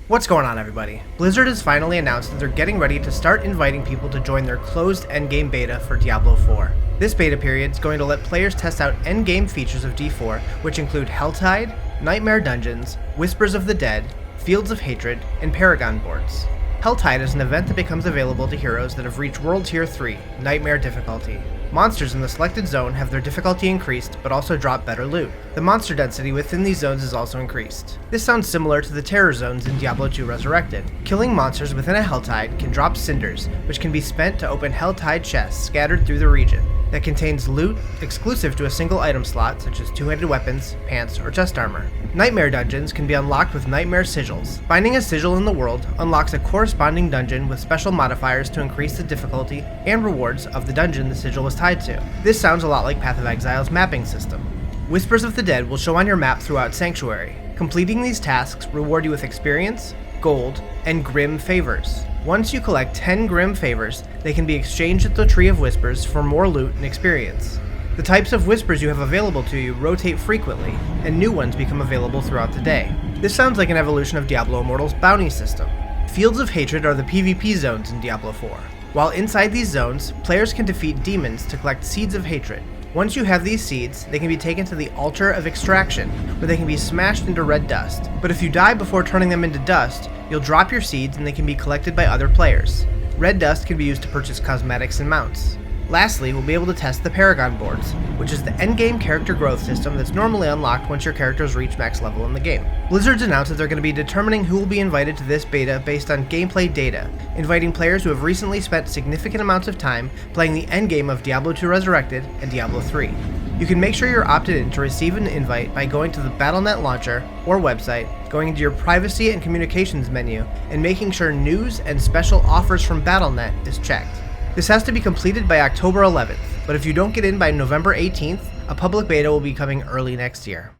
What's going on, everybody? Blizzard has finally announced that they're getting ready to start inviting people to join their closed endgame beta for Diablo IV. This beta period is going to let players test out endgame features of D4, which include Helltide, Nightmare Dungeons, Whispers of the Dead, Fields of Hatred, and Paragon Boards. Helltide is an event that becomes available to heroes that have reached World Tier 3, Nightmare difficulty. Monsters in the selected zone have their difficulty increased, but also drop better loot. The monster density within these zones is also increased. This sounds similar to the terror zones in Diablo II Resurrected. Killing monsters within a Helltide can drop cinders, which can be spent to open Helltide chests scattered through the region that contains loot exclusive to a single item slot, such as two-handed weapons, pants, or chest armor. Nightmare dungeons can be unlocked with Nightmare sigils. Finding a sigil in the world unlocks a corresponding dungeon with special modifiers to increase the difficulty and rewards of the dungeon the sigil was tied to. This sounds a lot like Path of Exile's mapping system. Whispers of the Dead will show on your map throughout Sanctuary. Completing these tasks reward you with experience, gold, and Grim favors. Once you collect 10 Grim favors, they can be exchanged at the Tree of Whispers for more loot and experience. The types of whispers you have available to you rotate frequently, and new ones become available throughout the day. This sounds like an evolution of Diablo Immortal's bounty system. Fields of Hatred are the PvP zones in Diablo IV. While inside these zones, players can defeat demons to collect Seeds of Hatred. Once you have these seeds, they can be taken to the Altar of Extraction, where they can be smashed into red dust. But if you die before turning them into dust, you'll drop your seeds and they can be collected by other players. Red dust can be used to purchase cosmetics and mounts. Lastly, we'll be able to test the Paragon Boards, which is the endgame character growth system that's normally unlocked once your characters reach max level in the game. Blizzard's announced that they're going to be determining who will be invited to this beta based on gameplay data, inviting players who have recently spent significant amounts of time playing the endgame of Diablo II Resurrected and Diablo III. You can make sure you're opted in to receive an invite by going to the Battle.net launcher or website, going into your Privacy and Communications menu, and making sure News and Special Offers from Battle.net is checked. This has to be completed by October 11th, but if you don't get in by November 18th, a public beta will be coming early next year.